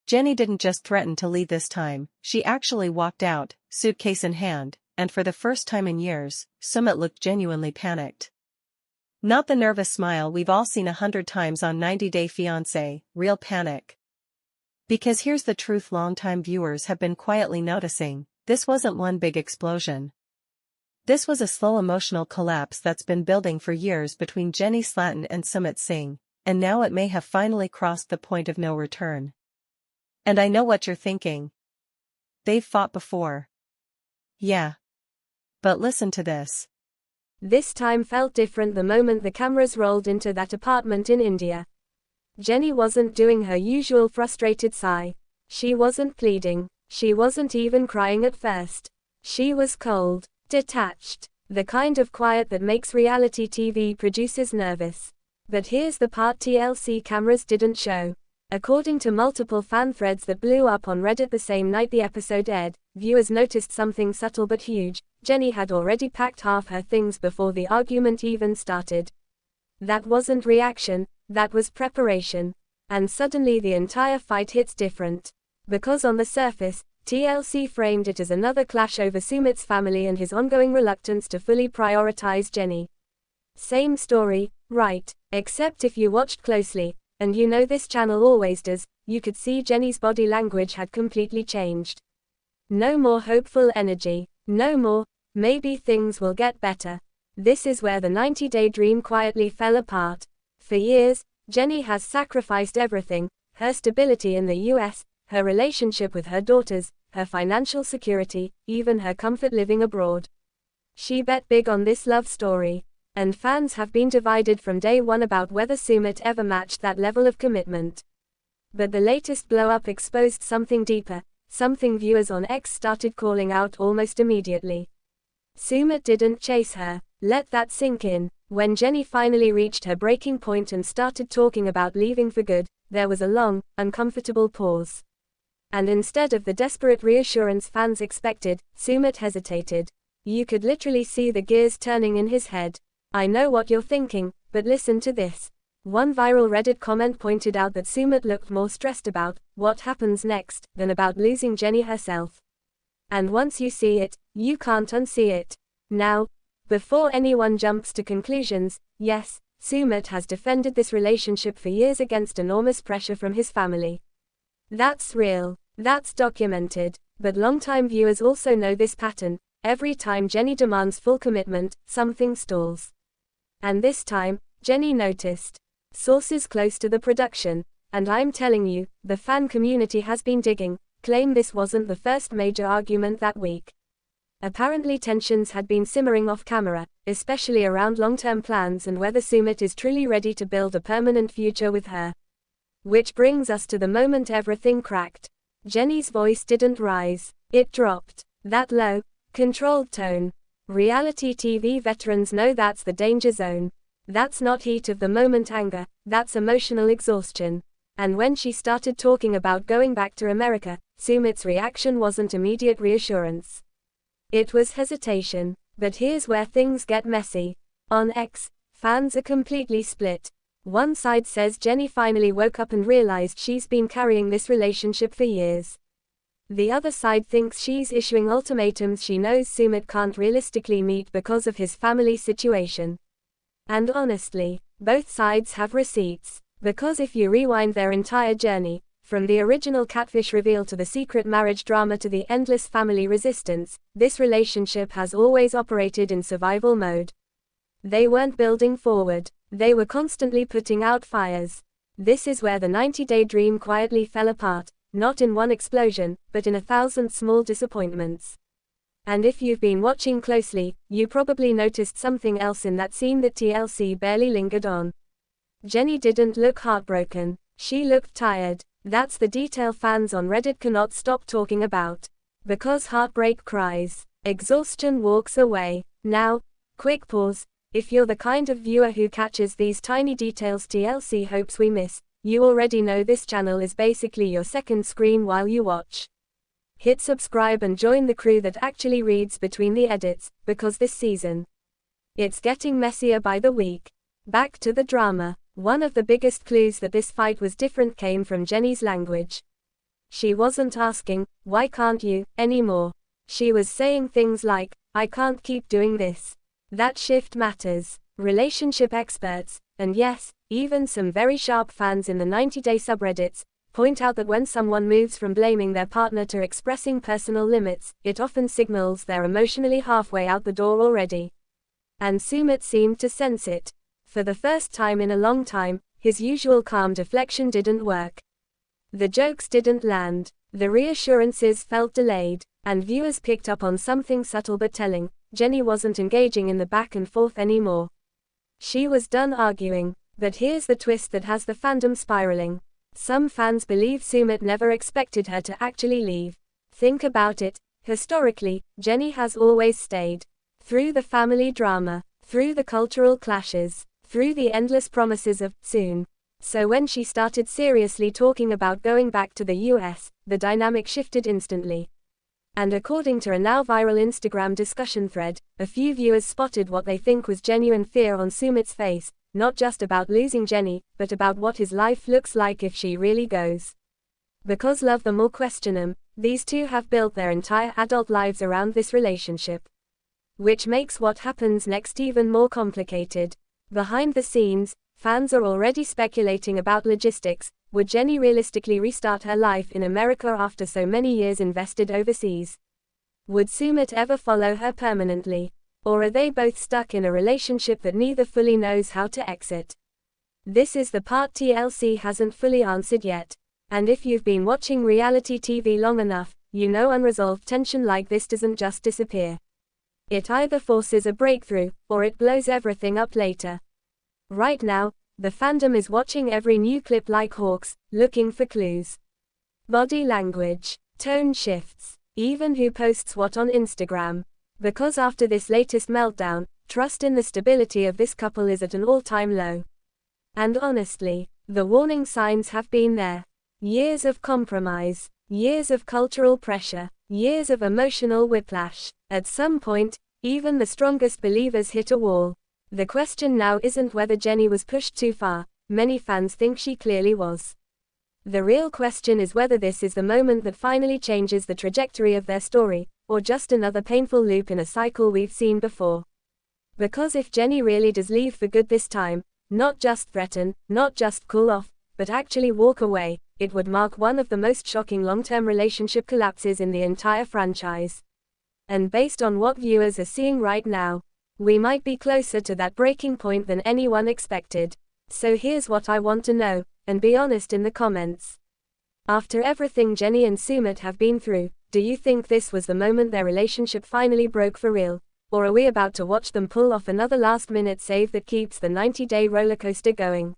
Jenny didn't just threaten to leave this time, she actually walked out, suitcase in hand, and for the first time in years, Sumit looked genuinely panicked. Not the nervous smile we've all seen 100 times on 90 Day Fiancé, real panic. Because here's the truth longtime viewers have been quietly noticing, this wasn't one big explosion. This was a slow emotional collapse that's been building for years between Jenny Slatin and Sumit Singh, and now it may have finally crossed the point of no return. And I know what you're thinking. They've fought before. Yeah. But listen to this. This time felt different the moment the cameras rolled into that apartment in India. Jenny wasn't doing her usual frustrated sigh. She wasn't pleading. She wasn't even crying at first. She was cold, detached, the kind of quiet that makes reality TV producers nervous. But here's the part TLC cameras didn't show. According to multiple fan threads that blew up on Reddit the same night the episode aired, viewers noticed something subtle but huge. Jenny had already packed half her things before the argument even started. That wasn't reaction, that was preparation. And suddenly the entire fight hits different. Because on the surface, TLC framed it as another clash over Sumit's family and his ongoing reluctance to fully prioritize Jenny. Same story, right? Except if you watched closely, and you know this channel always does, you could see Jenny's body language had completely changed. No more hopeful energy, no more, maybe things will get better. This is where the 90-day dream quietly fell apart. For years, Jenny has sacrificed everything, her stability in the US, her relationship with her daughters, her financial security, even her comfort living abroad. She bet big on this love story. And fans have been divided from day one about whether Sumit ever matched that level of commitment. But the latest blow-up exposed something deeper, something viewers on X started calling out almost immediately. Sumit didn't chase her. Let that sink in. When Jenny finally reached her breaking point and started talking about leaving for good, there was a long, uncomfortable pause. And instead of the desperate reassurance fans expected, Sumit hesitated. You could literally see the gears turning in his head. I know what you're thinking, but listen to this. One viral Reddit comment pointed out that Sumit looked more stressed about what happens next than about losing Jenny herself. And once you see it, you can't unsee it. Now, before anyone jumps to conclusions, yes, Sumit has defended this relationship for years against enormous pressure from his family. That's real, that's documented, but longtime viewers also know this pattern. Every time Jenny demands full commitment, something stalls. And this time, Jenny noticed. Sources close to the production, and I'm telling you, the fan community has been digging, claim this wasn't the first major argument that week. Apparently tensions had been simmering off camera, especially around long-term plans and whether Sumit is truly ready to build a permanent future with her. Which brings us to the moment everything cracked. Jenny's voice didn't rise, it dropped. That low, controlled tone. Reality TV veterans know that's the danger zone. That's not heat of the moment anger, that's emotional exhaustion. And when she started talking about going back to America, Sumit's reaction wasn't immediate reassurance. It was hesitation. But here's where things get messy. On X, fans are completely split. One side says Jenny finally woke up and realized she's been carrying this relationship for years. The other side thinks she's issuing ultimatums she knows Sumit can't realistically meet because of his family situation. And honestly, both sides have receipts. Because if you rewind their entire journey, from the original catfish reveal to the secret marriage drama to the endless family resistance, this relationship has always operated in survival mode. They weren't building forward, they were constantly putting out fires. This is where the 90-day dream quietly fell apart. Not in one explosion, but in 1,000 small disappointments. And if you've been watching closely, you probably noticed something else in that scene that TLC barely lingered on. Jenny didn't look heartbroken, she looked tired. That's the detail fans on Reddit cannot stop talking about. Because heartbreak cries, exhaustion walks away. Now, quick pause. If you're the kind of viewer who catches these tiny details TLC hopes we miss, you already know this channel is basically your second screen while you watch. Hit subscribe and join the crew that actually reads between the edits, because this season, it's getting messier by the week. Back to the drama. One of the biggest clues that this fight was different came from Jenny's language. She wasn't asking, "Why can't you?" anymore. She was saying things like, "I can't keep doing this." That shift matters. Relationship experts, and yes, even some very sharp fans in the 90-day subreddits, point out that when someone moves from blaming their partner to expressing personal limits, it often signals they're emotionally halfway out the door already. And Sumit seemed to sense it. For the first time in a long time, his usual calm deflection didn't work. The jokes didn't land, the reassurances felt delayed, and viewers picked up on something subtle but telling: Jenny wasn't engaging in the back and forth anymore. She was done arguing. But here's the twist that has the fandom spiraling. Some fans believe Sumit never expected her to actually leave. Think about it. Historically, Jenny has always stayed. Through the family drama, through the cultural clashes, through the endless promises of soon. So when she started seriously talking about going back to the US, the dynamic shifted instantly. And according to a now viral Instagram discussion thread, a few viewers spotted what they think was genuine fear on Sumit's face, not just about losing Jenny, but about what his life looks like if she really goes. Because love them or question them, these two have built their entire adult lives around this relationship. Which makes what happens next even more complicated. Behind the scenes, fans are already speculating about logistics. Would Jenny realistically restart her life in America after so many years invested overseas? Would Sumit ever follow her permanently? Or are they both stuck in a relationship that neither fully knows how to exit? This is the part TLC hasn't fully answered yet. And if you've been watching reality TV long enough, you know unresolved tension like this doesn't just disappear. It either forces a breakthrough, or it blows everything up later. Right now, the fandom is watching every new clip like hawks, looking for clues. Body language, tone shifts, even who posts what on Instagram. Because after this latest meltdown, trust in the stability of this couple is at an all-time low. And honestly, the warning signs have been there. Years of compromise, years of cultural pressure, years of emotional whiplash. At some point, even the strongest believers hit a wall. The question now isn't whether Jenny was pushed too far. Many fans think she clearly was. The real question is whether this is the moment that finally changes the trajectory of their story, or just another painful loop in a cycle we've seen before. Because if Jenny really does leave for good this time, not just threaten, not just cool off, but actually walk away, it would mark one of the most shocking long-term relationship collapses in the entire franchise. And based on what viewers are seeing right now, we might be closer to that breaking point than anyone expected. So here's what I want to know, and be honest in the comments. After everything Jenny and Sumit have been through, do you think this was the moment their relationship finally broke for real? Or are we about to watch them pull off another last-minute save that keeps the 90-day rollercoaster going?